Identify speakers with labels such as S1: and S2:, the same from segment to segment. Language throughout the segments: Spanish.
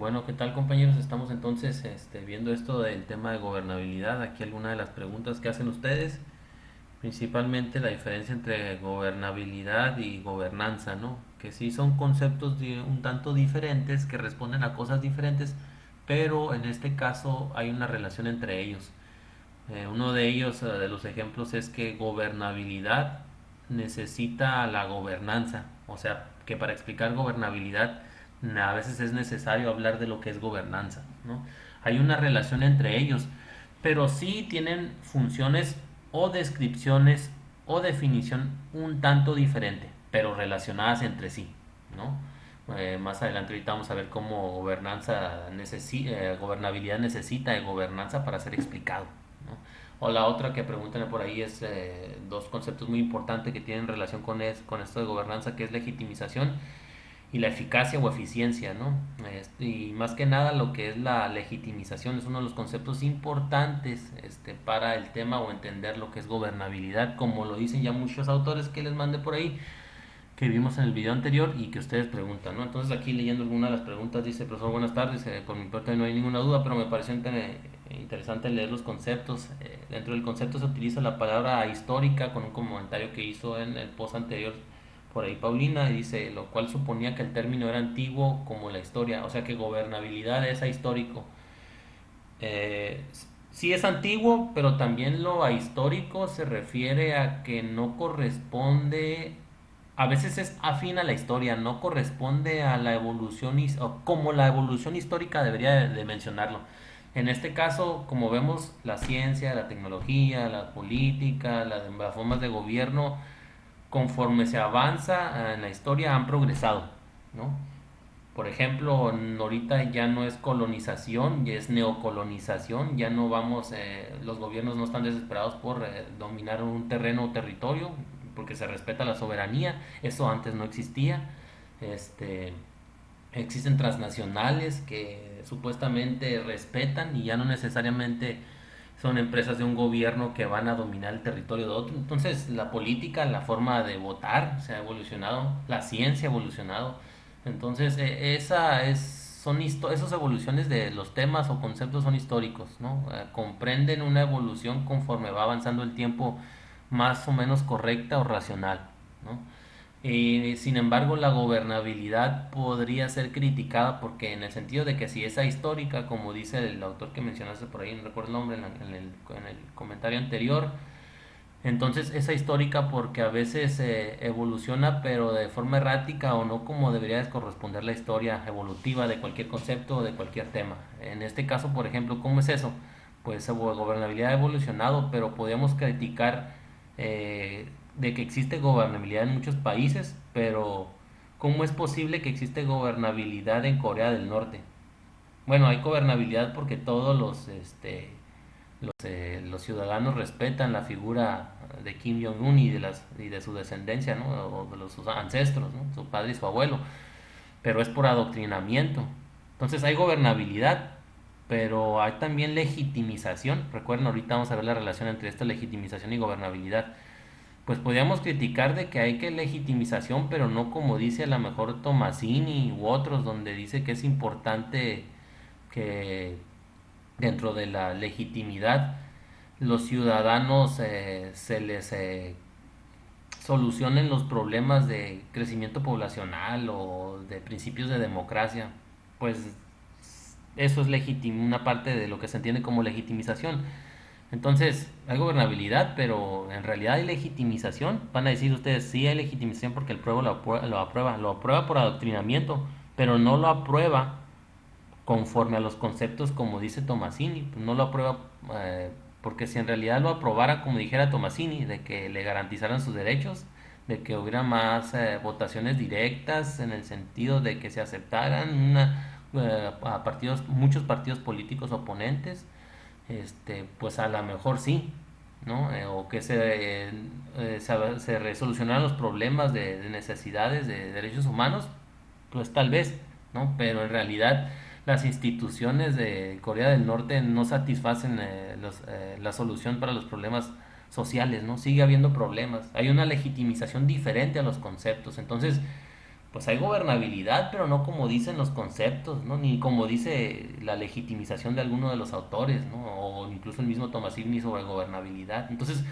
S1: Bueno, ¿qué tal compañeros? Estamos entonces viendo esto del tema de gobernabilidad. Aquí algunas de las preguntas que hacen ustedes, principalmente la diferencia entre gobernabilidad y gobernanza, ¿no? Que sí son conceptos un tanto diferentes, que responden a cosas diferentes, pero en este caso hay una relación entre ellos. Uno de ellos, de los ejemplos, es que gobernabilidad necesita la gobernanza. O sea, que para explicar gobernabilidad a veces es necesario hablar de lo que es gobernanza, ¿no? Hay una relación entre ellos, pero sí tienen funciones o descripciones o definición un tanto diferente, pero relacionadas entre sí, ¿no? Más adelante ahorita vamos a ver cómo gobernabilidad necesita de gobernanza para ser explicado, ¿no? O la otra que preguntan por ahí es dos conceptos muy importantes que tienen relación con esto de gobernanza, que es legitimización y la eficacia o eficiencia, ¿no? Y más que nada lo que es la legitimización es uno de los conceptos importantes para el tema o entender lo que es gobernabilidad, como lo dicen ya muchos autores que les mandé por ahí, que vimos en el video anterior y que ustedes preguntan, ¿no? Entonces aquí leyendo alguna de las preguntas dice, profesor, buenas tardes, por mi parte no hay ninguna duda, pero me pareció interesante leer los conceptos. Dentro del concepto se utiliza la palabra histórica con un comentario que hizo en el post anterior por ahí Paulina, y dice, lo cual suponía que el término era antiguo como la historia, o sea que gobernabilidad es ahistórico. Eh, sí es antiguo, pero también lo ahistórico se refiere a que no corresponde, a veces es afín a la historia, no corresponde a la evolución, o como la evolución histórica debería de mencionarlo. En este caso, como vemos, la ciencia, la tecnología, la política, las formas de gobierno, conforme se avanza en la historia, han progresado, ¿no? Por ejemplo, ahorita ya no es colonización, ya es neocolonización, ya no vamos, los gobiernos no están desesperados por dominar un terreno o territorio, porque se respeta la soberanía, eso antes no existía. Este, Existen transnacionales que supuestamente respetan y ya no necesariamente son empresas de un gobierno que van a dominar el territorio de otro. Entonces, la política, la forma de votar se ha evolucionado, la ciencia ha evolucionado. Entonces, esas evoluciones de los temas o conceptos son históricos, ¿no? Comprenden una evolución conforme va avanzando el tiempo más o menos correcta o racional, ¿no? Sin embargo, la gobernabilidad podría ser criticada porque en el sentido de que si es ahistórica, como dice el autor que mencionaste por ahí, no recuerdo el nombre en el comentario anterior, entonces es ahistórica porque a veces evoluciona pero de forma errática o no como debería corresponder la historia evolutiva de cualquier concepto o de cualquier tema. En este caso, por ejemplo, ¿cómo es eso? Pues la gobernabilidad ha evolucionado, pero podríamos criticar de que existe gobernabilidad en muchos países, pero ¿cómo es posible que existe gobernabilidad en Corea del Norte? Bueno, hay gobernabilidad porque todos los ciudadanos respetan la figura de Kim Jong-un y de su descendencia, ¿no? O de sus ancestros, ¿no? Su padre y su abuelo, pero es por adoctrinamiento. Entonces hay gobernabilidad, pero hay también legitimización. Recuerden, ahorita vamos a ver la relación entre esta legitimización y gobernabilidad. Pues podríamos criticar de que hay que legitimización, pero no como dice a lo mejor Tomasini u otros, donde dice que es importante que dentro de la legitimidad los ciudadanos se les solucionen los problemas de crecimiento poblacional o de principios de democracia. Pues eso es una parte de lo que se entiende como legitimización. Entonces, hay gobernabilidad, pero en realidad hay legitimización. Van a decir ustedes, sí hay legitimización porque el pueblo lo aprueba por adoctrinamiento, pero no lo aprueba conforme a los conceptos como dice Tomasini. Pues no lo aprueba porque si en realidad lo aprobara como dijera Tomasini, de que le garantizaran sus derechos, de que hubiera más votaciones directas en el sentido de que se aceptaran a muchos partidos políticos oponentes, pues a lo mejor sí, ¿no? O que se resolucionaran los problemas de necesidades de derechos humanos, pues tal vez, ¿no? Pero en realidad las instituciones de Corea del Norte no satisfacen la solución para los problemas sociales, ¿no? Sigue habiendo problemas. Hay una legitimización diferente a los conceptos. Entonces, pues hay gobernabilidad, pero no como dicen los conceptos, ¿no? Ni como dice la legitimización de alguno de los autores, ¿no? O incluso el mismo Tomasini sobre gobernabilidad. Entonces,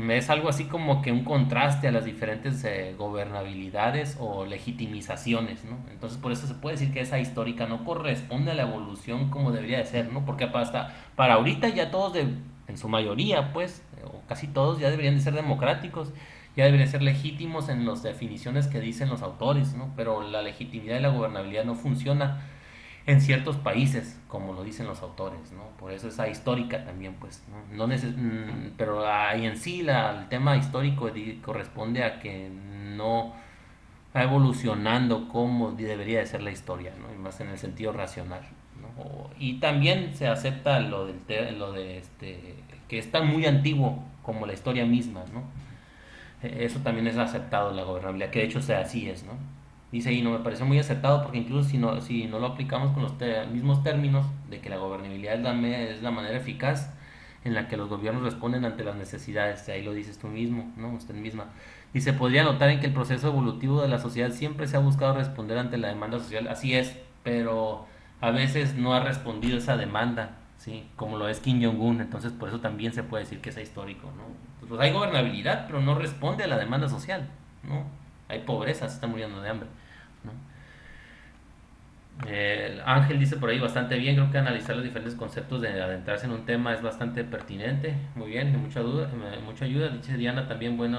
S1: es algo así como que un contraste a las diferentes gobernabilidades o legitimizaciones, ¿no? Entonces, por eso se puede decir que esa histórica no corresponde a la evolución como debería de ser, ¿no? Porque para ahorita ya todos, en su mayoría, pues, o casi todos ya deberían de ser democráticos, ya deberían ser legítimos en las definiciones que dicen los autores, ¿no? Pero la legitimidad y la gobernabilidad no funciona en ciertos países, como lo dicen los autores, ¿no? Por eso esa histórica también, pues, ¿no? Pero ahí en sí el tema histórico corresponde a que no va evolucionando como debería de ser la historia, ¿no? Y más en el sentido racional, ¿no? Y también se acepta lo de que es tan muy antiguo como la historia misma, ¿no? Eso también es aceptado en la gobernabilidad, que de hecho sea así es, ¿no? Dice, y no me parece muy acertado porque incluso si no lo aplicamos con los mismos términos de que la gobernabilidad es la manera eficaz en la que los gobiernos responden ante las necesidades, ahí lo dices tú mismo, ¿no? Usted misma. Dice, podría notar en que el proceso evolutivo de la sociedad siempre se ha buscado responder ante la demanda social, así es, pero a veces no ha respondido esa demanda, ¿sí? Como lo es Kim Jong-un, entonces por eso también se puede decir que es histórico, ¿no? Pues hay gobernabilidad, pero no responde a la demanda social, ¿no? Hay pobreza, se está muriendo de hambre, ¿no? Ángel dice por ahí bastante bien, creo que analizar los diferentes conceptos de adentrarse en un tema es bastante pertinente, muy bien, mucha ayuda. Dice Diana también, bueno,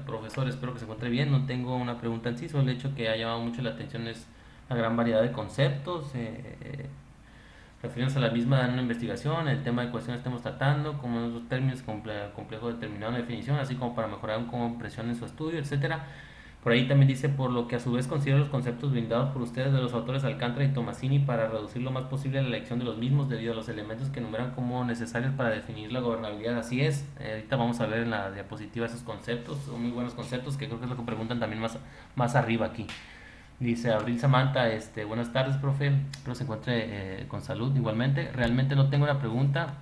S1: profesor, espero que se encuentre bien, no tengo una pregunta en sí, solo el hecho que ha llamado mucho la atención es la gran variedad de conceptos, refiriéndose a la misma en una investigación, el tema de cuestiones que estamos tratando, como en los términos complejo determinado una definición, así como para mejorar una comprensión en su estudio, etcétera. Por ahí también dice, por lo que a su vez considero los conceptos brindados por ustedes de los autores Alcántara y Tomasini para reducir lo más posible la elección de los mismos debido a los elementos que enumeran como necesarios para definir la gobernabilidad. Así es, ahorita vamos a ver en la diapositiva esos conceptos, son muy buenos conceptos que creo que es lo que preguntan también más arriba aquí. Dice Abril Samantha, buenas tardes, profe, espero se encuentre con salud igualmente. Realmente no tengo una pregunta,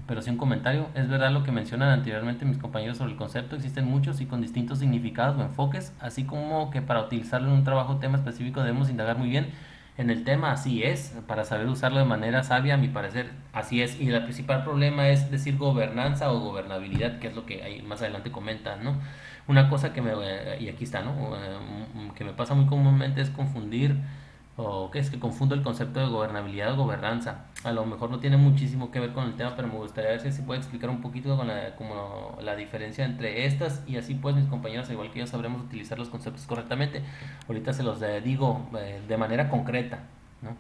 S1: pero sí un comentario. Es verdad lo que mencionan anteriormente mis compañeros sobre el concepto. Existen muchos y con distintos significados o enfoques, así como que para utilizarlo en un trabajo o tema específico debemos indagar muy bien en el tema. Así es, para saber usarlo de manera sabia, a mi parecer, así es. Y el principal problema es decir gobernanza o gobernabilidad, que es lo que ahí más adelante comentan, ¿no? Una cosa y aquí está, ¿no? Que me pasa muy comúnmente es confundir o que es que confundo el concepto de gobernabilidad o gobernanza. A lo mejor no tiene muchísimo que ver con el tema, pero me gustaría ver si se puede explicar un poquito con como la diferencia entre estas y así pues mis compañeros, igual que yo, sabremos utilizar los conceptos correctamente. Ahorita se los digo de manera concreta, ¿no?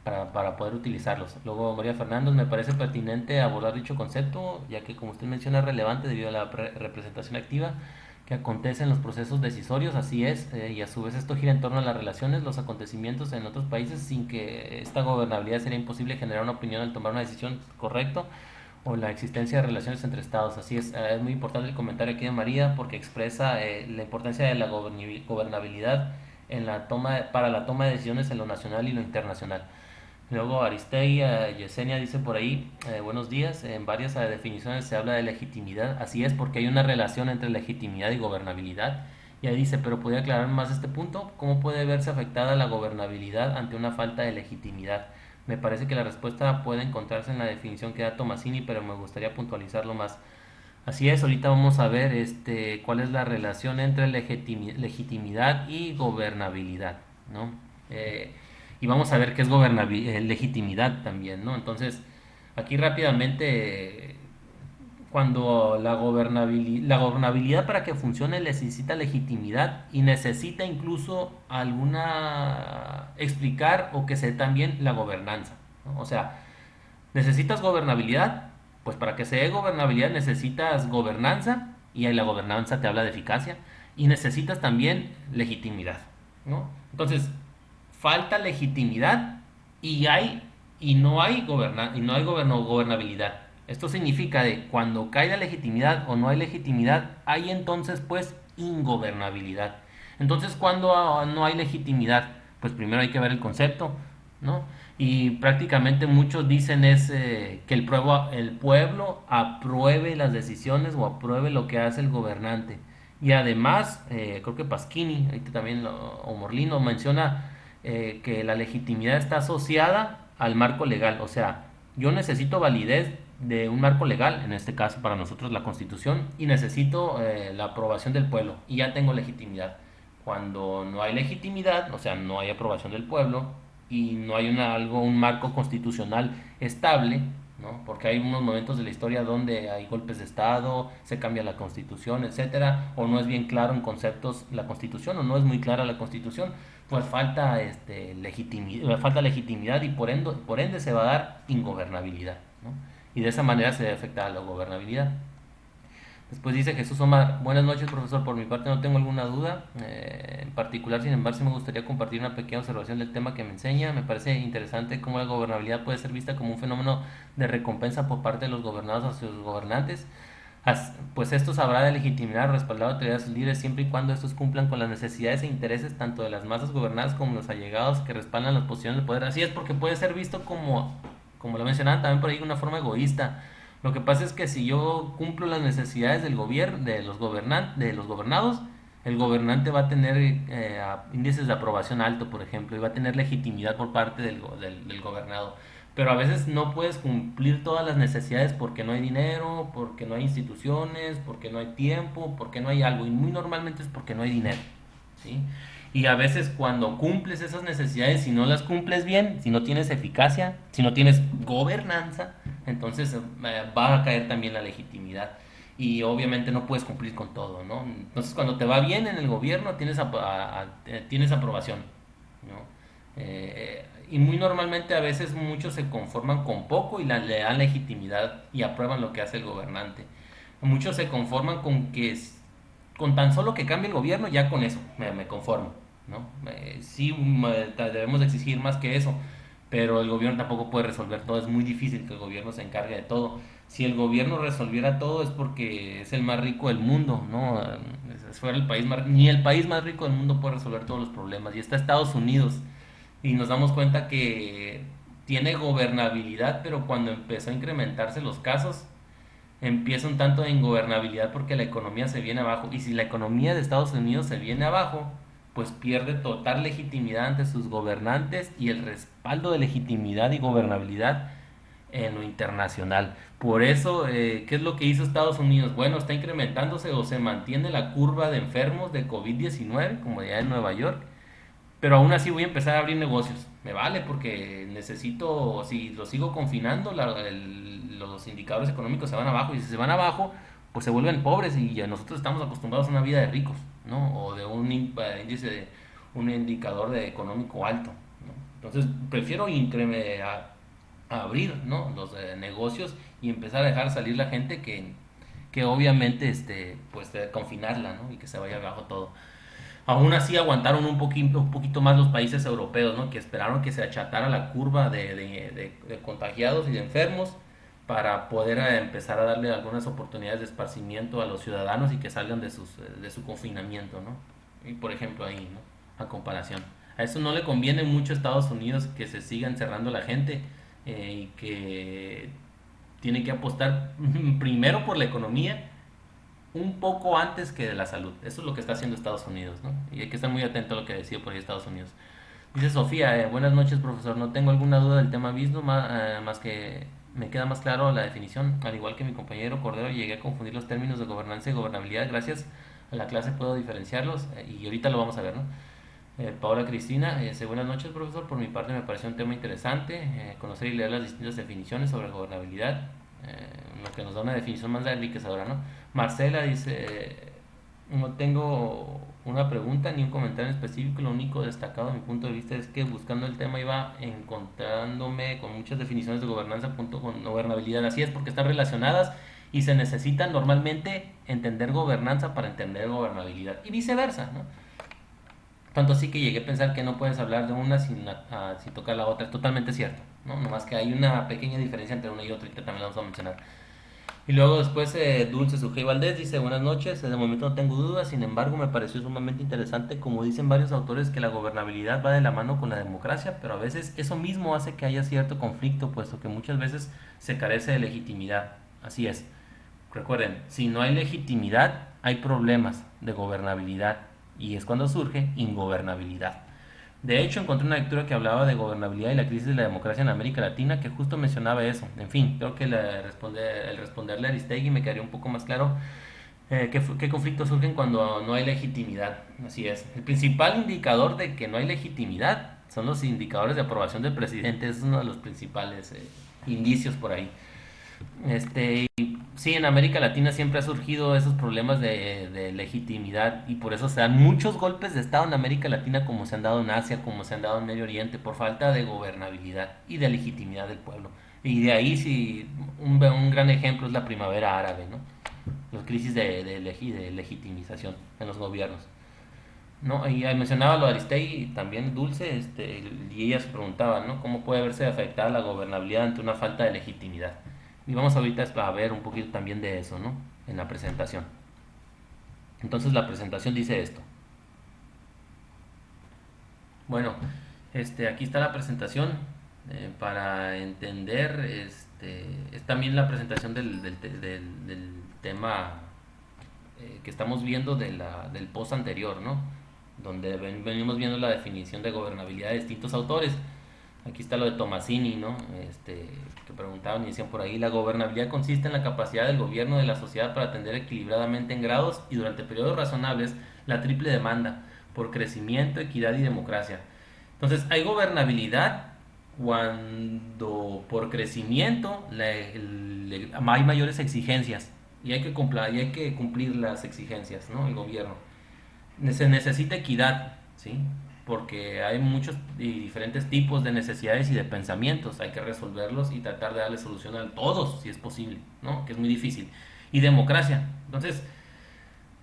S1: Para poder utilizarlos. Luego, María Fernández, me parece pertinente abordar dicho concepto, ya que como usted menciona es relevante debido a la representación activa que acontece en los procesos decisorios, así es, y a su vez esto gira en torno a las relaciones, los acontecimientos en otros países, sin que esta gobernabilidad sería imposible generar una opinión al tomar una decisión correcta o la existencia de relaciones entre estados. Así es muy importante el comentario aquí de María porque expresa la importancia de la gobernabilidad para la toma de decisiones en lo nacional y lo internacional. Luego Aristegui, Yesenia dice por ahí, buenos días, en varias definiciones se habla de legitimidad, así es porque hay una relación entre legitimidad y gobernabilidad, y ahí dice, pero ¿podría aclarar más este punto? ¿Cómo puede verse afectada la gobernabilidad ante una falta de legitimidad? Me parece que la respuesta puede encontrarse en la definición que da Tomasini, pero me gustaría puntualizarlo más. Así es, ahorita vamos a ver cuál es la relación entre legitimidad y gobernabilidad, ¿no? Eh, y vamos a ver qué es legitimidad también, ¿no? Entonces, aquí rápidamente, cuando la gobernabilidad para que funcione necesita legitimidad y necesita incluso alguna explicar o que sea también la gobernanza, ¿no? O sea, necesitas gobernabilidad, pues para que se dé gobernabilidad necesitas gobernanza y ahí la gobernanza te habla de eficacia y necesitas también legitimidad, ¿no? Entonces, falta legitimidad y no hay gobernabilidad. Esto significa de cuando cae la legitimidad o no hay legitimidad, hay entonces pues ingobernabilidad. Entonces, cuando no hay legitimidad, pues primero hay que ver el concepto, ¿no? Y prácticamente muchos dicen que el pueblo apruebe las decisiones o apruebe lo que hace el gobernante. Y además, creo que Pasquini, ahorita también, o Morlino, menciona que la legitimidad está asociada al marco legal. O sea, yo necesito validez de un marco legal, en este caso para nosotros la Constitución, y necesito la aprobación del pueblo, y ya tengo legitimidad. Cuando no hay legitimidad, o sea, no hay aprobación del pueblo, y no hay un marco constitucional estable, ¿no? Porque hay unos momentos de la historia donde hay golpes de Estado, se cambia la Constitución, etcétera, o no es bien claro en conceptos la Constitución, o no es muy clara la Constitución, pues falta legitimidad y por ende se va a dar ingobernabilidad, ¿no? Y de esa manera se afecta a la gobernabilidad. Después dice Jesús Omar, buenas noches profesor, por mi parte no tengo alguna duda, en particular sin embargo sí me gustaría compartir una pequeña observación del tema que me enseña, me parece interesante cómo la gobernabilidad puede ser vista como un fenómeno de recompensa por parte de los gobernados hacia sus gobernantes, pues estos habrá de legitimar o respaldar autoridades líderes siempre y cuando estos cumplan con las necesidades e intereses tanto de las masas gobernadas como los allegados que respaldan las posiciones de poder, así es porque puede ser visto como lo mencionaban también por ahí, una forma egoísta. Lo que pasa es que si yo cumplo las necesidades del gobierno, de los gobernados, el gobernante va a tener índices de aprobación alto, por ejemplo, y va a tener legitimidad por parte del gobernado. Pero a veces no puedes cumplir todas las necesidades porque no hay dinero, porque no hay instituciones, porque no hay tiempo, porque no hay algo. Y muy normalmente es porque no hay dinero, ¿sí? Y a veces cuando cumples esas necesidades, si no las cumples bien, si no tienes eficacia, si no tienes gobernanza, entonces va a caer también la legitimidad. Y obviamente no puedes cumplir con todo, ¿no? Entonces cuando te va bien en el gobierno tienes aprobación, ¿no? Y muy normalmente a veces muchos se conforman con poco y le dan legitimidad y aprueban lo que hace el gobernante. Muchos se conforman con tan solo que cambie el gobierno, ya con eso me conformo, ¿no? Sí, debemos exigir más que eso, pero el gobierno tampoco puede resolver todo, es muy difícil que el gobierno se encargue de todo. Si el gobierno resolviera todo es porque es el más rico del mundo, ¿no? Si fuera el país ni el país más rico del mundo puede resolver todos los problemas. Y está Estados Unidos, y nos damos cuenta que tiene gobernabilidad, pero cuando empezó a incrementarse los casos, empieza un tanto de ingobernabilidad porque la economía se viene abajo. Y si la economía de Estados Unidos se viene abajo, pues pierde total legitimidad ante sus gobernantes y el respaldo de legitimidad y gobernabilidad en lo internacional. Por eso, ¿qué es lo que hizo Estados Unidos? Bueno, está incrementándose o se mantiene la curva de enfermos de COVID-19, como ya en Nueva York, pero aún así voy a empezar a abrir negocios. Me vale porque necesito, si lo sigo confinando, los indicadores económicos se van abajo y si se van abajo, pues se vuelven pobres y ya nosotros estamos acostumbrados a una vida de ricos, ¿no? O de índice de un indicador de económico alto, ¿no? Entonces prefiero a abrir, ¿no? Los negocios y empezar a dejar salir la gente que obviamente pues confinarla, ¿no? Y que se vaya abajo todo. Aún así aguantaron un poquito más los países europeos, ¿no? Que esperaron que se achatara la curva de contagiados y de enfermos para poder empezar a darle algunas oportunidades de esparcimiento a los ciudadanos y que salgan de su confinamiento, ¿no? Y por ejemplo ahí, ¿no? A comparación. A eso no le conviene mucho a Estados Unidos que se siga encerrando la gente y que tiene que apostar primero por la economía un poco antes que de la salud. Eso es lo que está haciendo Estados Unidos, ¿no? Y hay que estar muy atento a lo que decía por ahí Estados Unidos. Dice Sofía, buenas noches profesor, no tengo alguna duda del tema mismo, más que me queda más claro la definición. Al igual que mi compañero Cordero, llegué a confundir los términos de gobernanza y gobernabilidad. Gracias a la clase puedo diferenciarlos y ahorita lo vamos a ver, ¿no? Paola Cristina, buenas noches profesor, por mi parte me pareció un tema interesante, conocer y leer las distintas definiciones sobre gobernabilidad, lo que nos da una definición más enriquecedora, ¿no? Marcela dice, no tengo una pregunta ni un comentario en específico, lo único destacado de mi punto de vista es que buscando el tema iba encontrándome con muchas definiciones de gobernanza junto con gobernabilidad, así es porque están relacionadas y se necesita normalmente entender gobernanza para entender gobernabilidad y viceversa, ¿no? Tanto así que llegué a pensar que no puedes hablar de una sin tocar la otra. Es totalmente cierto, ¿no? Nomás que hay una pequeña diferencia entre una y otra y que también la vamos a mencionar. Y luego después Dulce Sujei Valdés dice, buenas noches, de momento no tengo dudas, sin embargo me pareció sumamente interesante, como dicen varios autores, que la gobernabilidad va de la mano con la democracia, pero a veces eso mismo hace que haya cierto conflicto, puesto que muchas veces se carece de legitimidad. Así es. Recuerden, si no hay legitimidad, hay problemas de gobernabilidad y es cuando surge ingobernabilidad. De hecho, encontré una lectura que hablaba de gobernabilidad y la crisis de la democracia en América Latina que justo mencionaba eso. En fin, creo que el responderle a Aristegui me quedaría un poco más claro qué conflictos surgen cuando no hay legitimidad. Así es. El principal indicador de que no hay legitimidad son los indicadores de aprobación del presidente. Es uno de los principales indicios por ahí. Sí, en América Latina siempre ha surgido esos problemas de legitimidad y por eso se dan muchos golpes de Estado en América Latina como se han dado en Asia, como se han dado en Medio Oriente, por falta de gobernabilidad y de legitimidad del pueblo. Y de ahí sí, un gran ejemplo es la primavera árabe, ¿no? Las crisis de legitimización en los gobiernos. ¿No? Y mencionaba lo de Aristegui, también Dulce, y ella se preguntaba, ¿no? ¿Cómo puede verse afectada la gobernabilidad ante una falta de legitimidad? Y vamos ahorita a ver un poquito también de eso, ¿no? En la presentación. Entonces la presentación dice esto. Bueno, aquí está la presentación para entender, es también la presentación del tema que estamos viendo del post anterior, ¿no? Donde venimos viendo la definición de gobernabilidad de distintos autores. Aquí está lo de Tomasini, ¿no? Que preguntaban y decían por ahí, la gobernabilidad consiste en la capacidad del gobierno de la sociedad para atender equilibradamente en grados y durante periodos razonables la triple demanda por crecimiento, equidad y democracia. Entonces, hay gobernabilidad cuando por crecimiento hay mayores exigencias y hay que cumplir las exigencias, ¿no? El gobierno. Se necesita equidad, ¿sí? Porque hay muchos y diferentes tipos de necesidades y de pensamientos, hay que resolverlos y tratar de darle solución a todos, si es posible, ¿no? Que es muy difícil. Y democracia, entonces,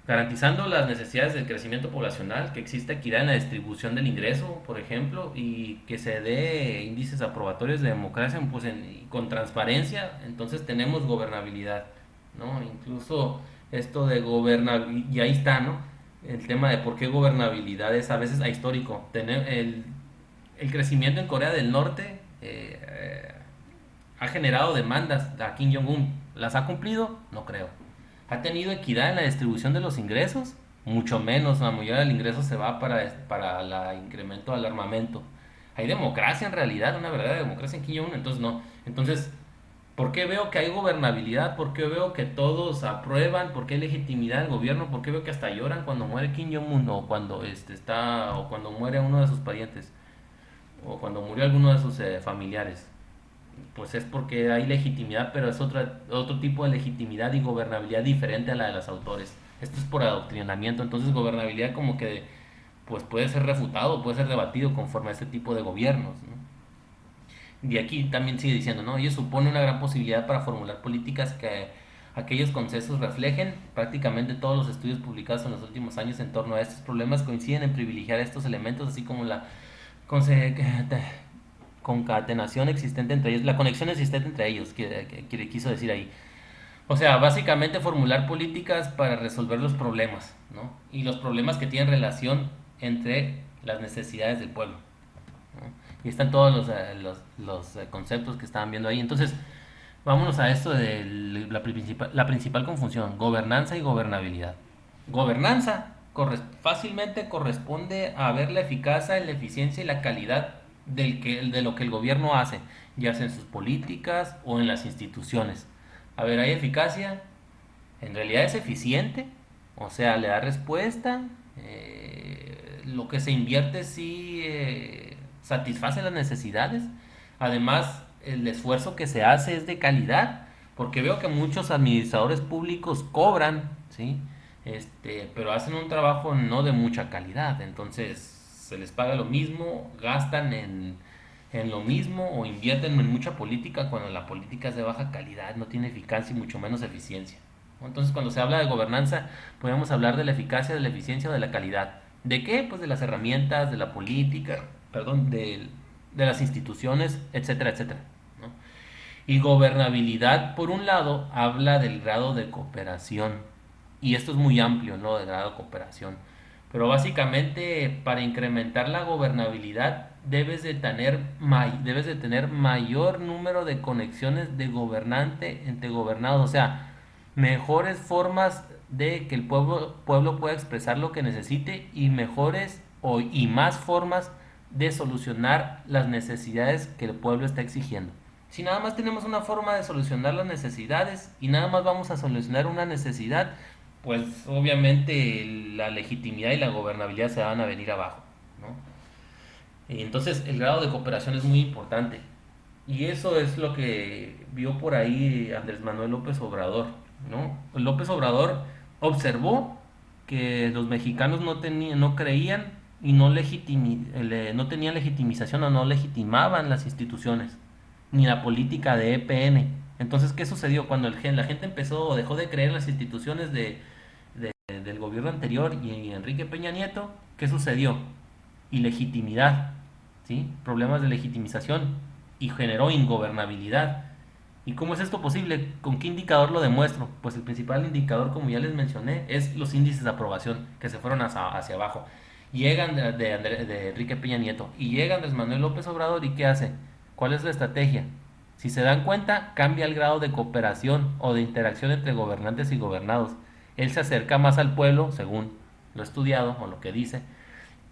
S1: garantizando las necesidades del crecimiento poblacional, que exista equidad en la distribución del ingreso, por ejemplo, y que se dé índices aprobatorios de democracia pues con transparencia, entonces tenemos gobernabilidad, ¿no? Incluso esto de gobernar, y ahí está, ¿no? El tema de por qué gobernabilidad es a veces ahistórico. Tener el crecimiento en Corea del Norte ha generado demandas a Kim Jong-un. ¿Las ha cumplido? No creo. ¿Ha tenido equidad en la distribución de los ingresos? Mucho menos, la mayoría del ingreso se va para el incremento al armamento. ¿Hay democracia en realidad, una verdadera democracia en Kim Jong-un? Entonces no. Entonces, ¿por qué veo que hay gobernabilidad? ¿Por qué veo que todos aprueban? ¿Por qué hay legitimidad del gobierno? ¿Por qué veo que hasta lloran cuando muere Kim Jong-un o cuando o cuando muere uno de sus parientes o cuando murió alguno de sus familiares? Pues es porque hay legitimidad, pero es otro tipo de legitimidad y gobernabilidad diferente a la de los autores. Esto es por adoctrinamiento, entonces gobernabilidad como que pues puede ser refutado, puede ser debatido conforme a este tipo de gobiernos, ¿no? Y aquí también sigue diciendo, ¿no? Ello supone una gran posibilidad para formular políticas que aquellos consensos reflejen. Prácticamente todos los estudios publicados en los últimos años en torno a estos problemas coinciden en privilegiar estos elementos, así como la conse- concatenación existente entre ellos, la conexión existente entre ellos, que quiso decir ahí. O sea, básicamente formular políticas para resolver los problemas, ¿no? Y los problemas que tienen relación entre las necesidades del pueblo, ¿no? Y están todos los conceptos que estaban viendo ahí. Entonces, vámonos a esto de la principal confusión, gobernanza y gobernabilidad. Gobernanza fácilmente corresponde a ver la eficacia, la eficiencia y la calidad de lo que el gobierno hace, ya sea en sus políticas o en las instituciones. A ver, ¿hay eficacia? ¿En realidad es eficiente? O sea, le da respuesta. Lo que se invierte sí satisface las necesidades. Además, el esfuerzo que se hace es de calidad, porque veo que muchos administradores públicos cobran, ¿sí? Pero hacen un trabajo no de mucha calidad. Entonces, se les paga lo mismo, gastan en lo mismo o invierten en mucha política cuando la política es de baja calidad, no tiene eficacia y mucho menos eficiencia. Entonces, cuando se habla de gobernanza, podemos hablar de la eficacia, de la eficiencia o de la calidad. ¿De qué? Pues de las herramientas, de la política, perdón, de las instituciones, etcétera, etcétera, ¿no? Y gobernabilidad, por un lado, habla del grado de cooperación. Y esto es muy amplio, ¿no? Del grado de cooperación. Pero básicamente, para incrementar la gobernabilidad, debes de tener mayor número de conexiones de gobernante entre gobernados. O sea, mejores formas de que el pueblo pueda expresar lo que necesite y mejores y más formas de solucionar las necesidades que el pueblo está exigiendo. Si nada más tenemos una forma de solucionar las necesidades y nada más vamos a solucionar una necesidad, pues obviamente la legitimidad y la gobernabilidad se van a venir abajo, ¿no? Y entonces el grado de cooperación es muy importante. Y eso es lo que vio por ahí Andrés Manuel López Obrador, ¿no? López Obrador observó que los mexicanos no creían y no tenían legitimización o no legitimaban las instituciones, ni la política de EPN. Entonces, ¿qué sucedió? Cuando la gente empezó o dejó de creer en las instituciones del gobierno anterior y Enrique Peña Nieto, ¿qué sucedió? Ilegitimidad, ¿sí? Problemas de legitimización y generó ingobernabilidad. ¿Y cómo es esto posible? ¿Con qué indicador lo demuestro? Pues el principal indicador, como ya les mencioné, es los índices de aprobación que se fueron hacia abajo. Llegan de Enrique Peña Nieto y llega Andrés Manuel López Obrador y ¿qué hace? ¿Cuál es la estrategia? Si se dan cuenta, cambia el grado de cooperación o de interacción entre gobernantes y gobernados. Él se acerca más al pueblo, según lo estudiado o lo que dice,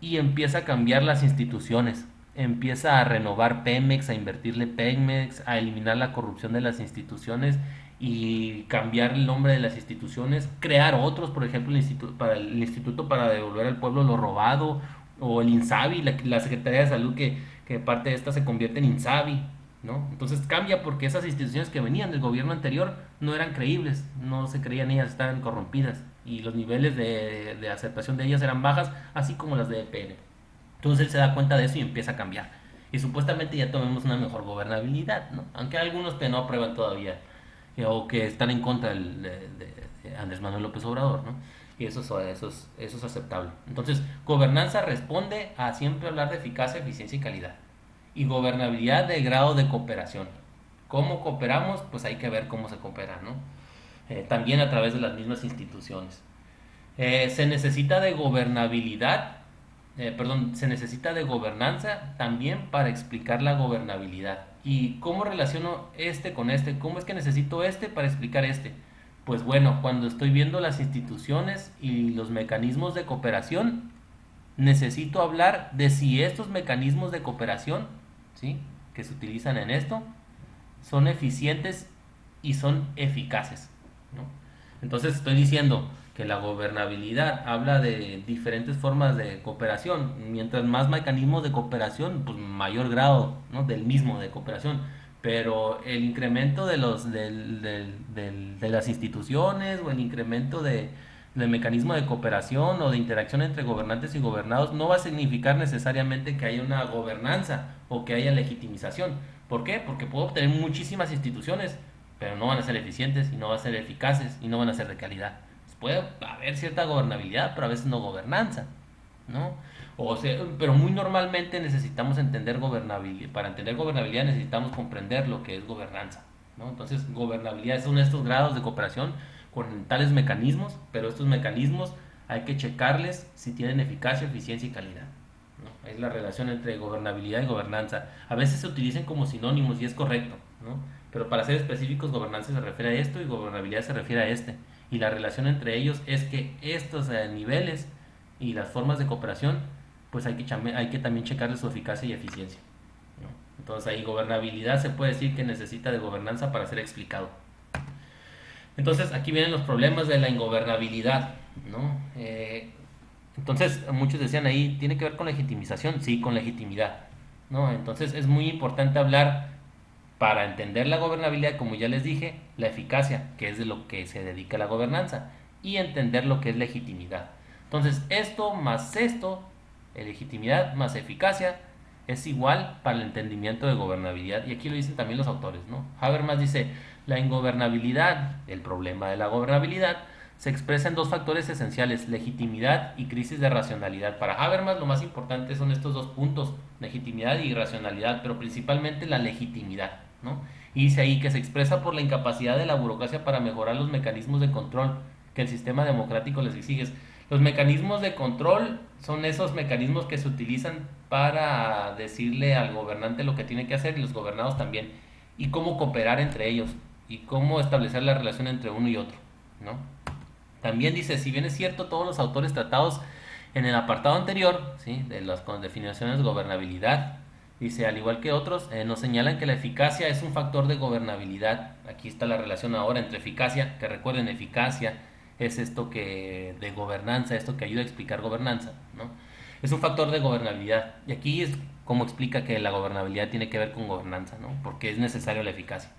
S1: y empieza a cambiar las instituciones. Empieza a renovar Pemex, a invertirle Pemex, a eliminar la corrupción de las instituciones y cambiar el nombre de las instituciones, crear otros, por ejemplo, el Instituto para devolver al pueblo lo robado, o el INSABI, la Secretaría de Salud, que parte de esta se convierte en INSABI, ¿no? Entonces cambia porque esas instituciones que venían del gobierno anterior no eran creíbles, no se creían ellas, estaban corrompidas y los niveles de aceptación de ellas eran bajas, así como las de EPN. Entonces él se da cuenta de eso y empieza a cambiar. Y supuestamente ya tenemos una mejor gobernabilidad, ¿no? Aunque hay algunos que no aprueban todavía, o que están en contra de Andrés Manuel López Obrador, ¿no? Y eso es aceptable. Entonces, gobernanza responde a siempre hablar de eficacia, eficiencia y calidad. Y gobernabilidad de grado de cooperación. ¿Cómo cooperamos? Pues hay que ver cómo se coopera, ¿no? También a través de las mismas instituciones. Se necesita de gobernabilidad, perdón, se necesita de gobernanza también para explicar la gobernabilidad. ¿Y cómo relaciono este con este? ¿Cómo es que necesito este para explicar este? Pues bueno, cuando estoy viendo las instituciones y los mecanismos de cooperación, necesito hablar de si estos mecanismos de cooperación, ¿sí?, que se utilizan en esto, son eficientes y son eficaces, ¿no? Entonces estoy diciendo que la gobernabilidad habla de diferentes formas de cooperación. Mientras más mecanismos de cooperación, pues mayor grado, ¿no?, del mismo de cooperación. Pero el incremento de las instituciones o el incremento del mecanismo de cooperación o de interacción entre gobernantes y gobernados no va a significar necesariamente que haya una gobernanza o que haya legitimización. ¿Por qué? Porque puedo obtener muchísimas instituciones, pero no van a ser eficientes y no van a ser eficaces y no van a ser de calidad. Puede haber cierta gobernabilidad, pero a veces no gobernanza, ¿no? O sea, pero muy normalmente necesitamos entender gobernabilidad. Para entender gobernabilidad necesitamos comprender lo que es gobernanza, ¿no? Entonces, gobernabilidad son estos grados de cooperación con tales mecanismos, pero estos mecanismos hay que checarles si tienen eficacia, eficiencia y calidad, ¿no? Es la relación entre gobernabilidad y gobernanza. A veces se utilizan como sinónimos y es correcto, ¿no? Pero para ser específicos, gobernanza se refiere a esto y gobernabilidad se refiere a este. Y la relación entre ellos es que estos niveles y las formas de cooperación, pues hay que también checarle su eficacia y eficiencia, ¿no? Entonces ahí gobernabilidad se puede decir que necesita de gobernanza para ser explicado. Entonces aquí vienen los problemas de la ingobernabilidad, ¿no? Entonces muchos decían ahí, ¿tiene que ver con legitimización? Sí, con legitimidad, ¿no? Entonces es muy importante hablar para entender la gobernabilidad, como ya les dije, la eficacia, que es de lo que se dedica la gobernanza, y entender lo que es legitimidad. Entonces, esto más esto, legitimidad más eficacia, es igual para el entendimiento de gobernabilidad. Y aquí lo dicen también los autores, ¿no? Habermas dice, la ingobernabilidad, el problema de la gobernabilidad, se expresa en dos factores esenciales, legitimidad y crisis de racionalidad. Para Habermas lo más importante son estos dos puntos, legitimidad y racionalidad, pero principalmente la legitimidad, ¿no? Y dice ahí que se expresa por la incapacidad de la burocracia para mejorar los mecanismos de control que el sistema democrático les exige. Los mecanismos de control son esos mecanismos que se utilizan para decirle al gobernante lo que tiene que hacer y los gobernados también, y cómo cooperar entre ellos y cómo establecer la relación entre uno y otro, ¿no? También dice, si bien es cierto, todos los autores tratados en el apartado anterior, ¿sí?, de las definiciones de gobernabilidad, dice, al igual que otros, nos señalan que la eficacia es un factor de gobernabilidad. Aquí está la relación ahora entre eficacia, que recuerden, eficacia es esto que de gobernanza, esto que ayuda a explicar gobernanza, ¿no? Es un factor de gobernabilidad. Y aquí es como explica que la gobernabilidad tiene que ver con gobernanza, ¿no? Porque es necesario la eficacia.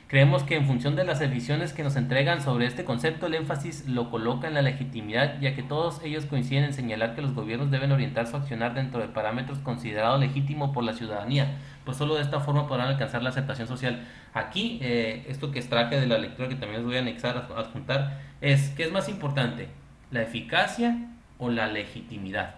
S1: Creemos que en función de las definiciones que nos entregan sobre este concepto, el énfasis lo coloca en la legitimidad, ya que todos ellos coinciden en señalar que los gobiernos deben orientar su accionar dentro de parámetros considerados legítimos por la ciudadanía, pues solo de esta forma podrán alcanzar la aceptación social. Aquí, esto que extraje de la lectura que también les voy a anexar, adjuntar, es ¿qué es más importante? ¿La eficacia o la legitimidad?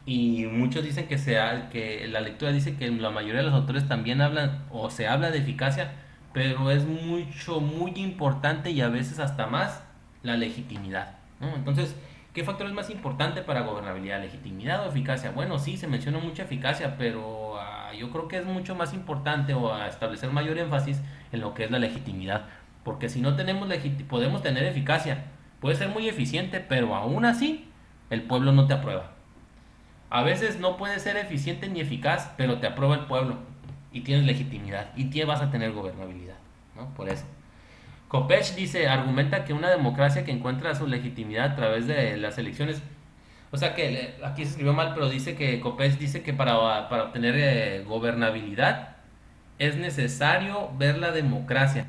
S1: Y muchos dicen que la lectura dice que la mayoría de los autores también hablan o se habla de eficacia, pero es mucho, muy importante y a veces hasta más la legitimidad, ¿no? Entonces, ¿qué factor es más importante para gobernabilidad? ¿Legitimidad o eficacia? Bueno, sí, se menciona mucha eficacia, pero yo creo que es mucho más importante o a establecer mayor énfasis en lo que es la legitimidad. Porque si no tenemos podemos tener eficacia, puede ser muy eficiente, pero aún así el pueblo no te aprueba. A veces no puedes ser eficiente ni eficaz, pero te aprueba el pueblo y tienes legitimidad y vas a tener gobernabilidad, ¿no? Por eso. Kopech dice, argumenta que una democracia que encuentra su legitimidad a través de las elecciones, o sea que aquí se escribió mal, pero dice que Kopech dice que para obtener gobernabilidad es necesario ver la democracia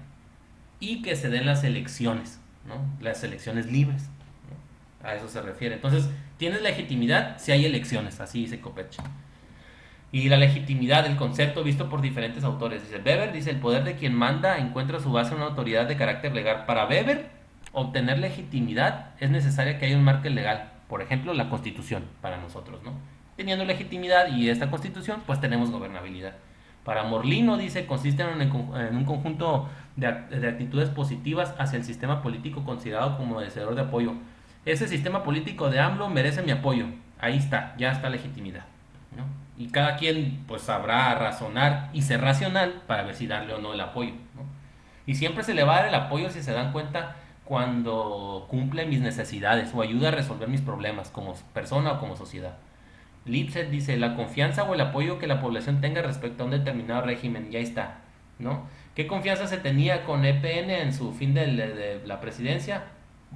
S1: y que se den las elecciones, ¿no? Las elecciones libres, ¿no? A eso se refiere. Entonces, tienes legitimidad si hay elecciones, así dice Kopech. Y la legitimidad del concepto visto por diferentes autores. Dice, Weber dice, el poder de quien manda encuentra su base en una autoridad de carácter legal. Para Weber, obtener legitimidad es necesario que haya un marco legal. Por ejemplo, la Constitución para nosotros, ¿no? Teniendo legitimidad y esta Constitución, pues tenemos gobernabilidad. Para Morlino, dice, consiste en un conjunto de actitudes positivas hacia el sistema político considerado como deseador de apoyo. Ese sistema político de AMLO merece mi apoyo. Ahí está, ya está legitimidad, ¿no? Y cada quien pues sabrá razonar y ser racional para ver si darle o no el apoyo, ¿no? Y siempre se le va a dar el apoyo si se dan cuenta cuando cumple mis necesidades o ayuda a resolver mis problemas como persona o como sociedad. Lipset dice, la confianza o el apoyo que la población tenga respecto a un determinado régimen, ya está, ¿no? ¿Qué confianza se tenía con EPN en su fin de la presidencia?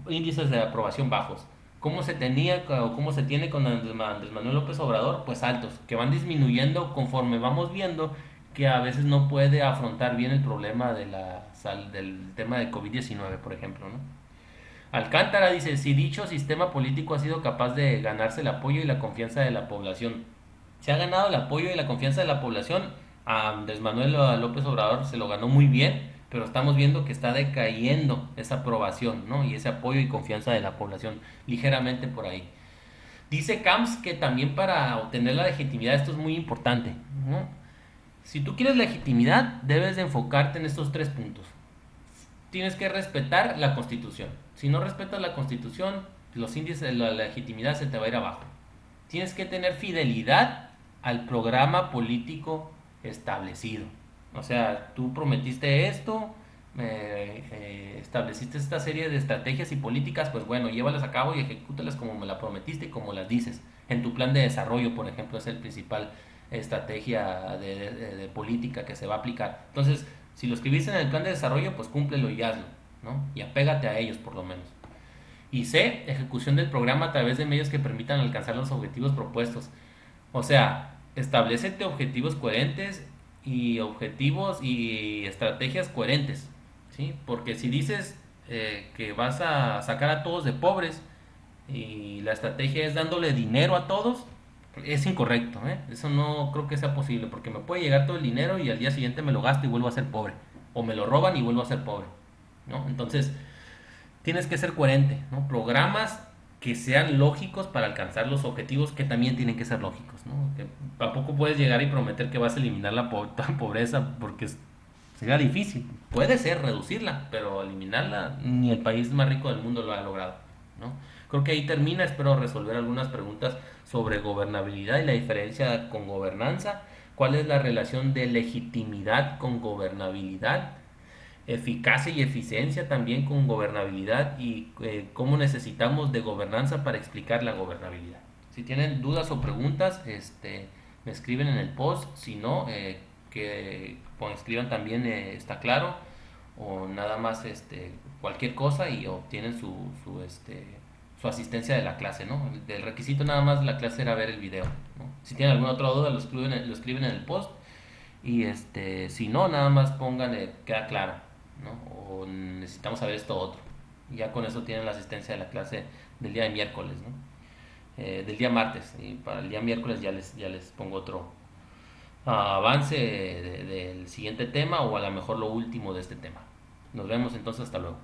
S1: Índices de aprobación bajos. ¿Cómo se tenía o cómo se tiene con Andrés Manuel López Obrador? Pues altos, que van disminuyendo conforme vamos viendo que a veces no puede afrontar bien el problema del tema de COVID-19, por ejemplo, ¿no? Alcántara dice, si dicho sistema político ha sido capaz de ganarse el apoyo y la confianza de la población, se ha ganado el apoyo y la confianza de la población, a Andrés Manuel López Obrador se lo ganó muy bien, pero estamos viendo que está decayendo esa aprobación, ¿no? Y ese apoyo y confianza de la población ligeramente por ahí. Dice Camps que también para obtener la legitimidad esto es muy importante, ¿no? Si tú quieres legitimidad, debes de enfocarte en estos tres puntos. Tienes que respetar la Constitución. Si no respetas la Constitución, los índices de la legitimidad se te va a ir abajo. Tienes que tener fidelidad al programa político establecido. O sea, tú prometiste esto, estableciste esta serie de estrategias y políticas, pues bueno, llévalas a cabo y ejecútalas como me la prometiste y como las dices. En tu plan de desarrollo, por ejemplo, es el principal estrategia de política que se va a aplicar. Entonces, si lo escribiste en el plan de desarrollo, pues cúmplelo y hazlo, ¿no? Y apégate a ellos por lo menos. Y C, ejecución del programa a través de medios que permitan alcanzar los objetivos propuestos. O sea, establecete objetivos coherentes y objetivos y estrategias coherentes, ¿sí? Porque si dices que vas a sacar a todos de pobres y la estrategia es dándole dinero a todos, es incorrecto, ¿eh? Eso no creo que sea posible, porque me puede llegar todo el dinero y al día siguiente me lo gasto y vuelvo a ser pobre. O me lo roban y vuelvo a ser pobre, ¿no? Entonces, tienes que ser coherente, ¿no? Programas que sean lógicos para alcanzar los objetivos que también tienen que ser lógicos, ¿no? Que tampoco puedes llegar y prometer que vas a eliminar la pobreza porque sería difícil. Puede ser reducirla, pero eliminarla ni el país más rico del mundo lo ha logrado, ¿no? Creo que ahí termina, espero resolver algunas preguntas sobre gobernabilidad y la diferencia con gobernanza. ¿Cuál es la relación de legitimidad con gobernabilidad? eficacia y eficiencia también con gobernabilidad y cómo necesitamos de gobernanza para explicar la gobernabilidad. Si tienen dudas o preguntas, me escriben en el post. Si no, que escriban también, está claro, o nada más cualquier cosa y obtienen su asistencia de la clase, ¿no? El requisito nada más de la clase era ver el video, ¿no? Si tienen alguna otra duda, lo escriben en el post y si no, nada más pongan, queda claro, ¿no? O necesitamos saber esto otro. Y ya con eso tienen la asistencia de la clase del día de miércoles, ¿no? Del día martes. Y para el día miércoles ya les pongo otro avance del siguiente tema o a lo mejor lo último de este tema. Nos vemos entonces, hasta luego.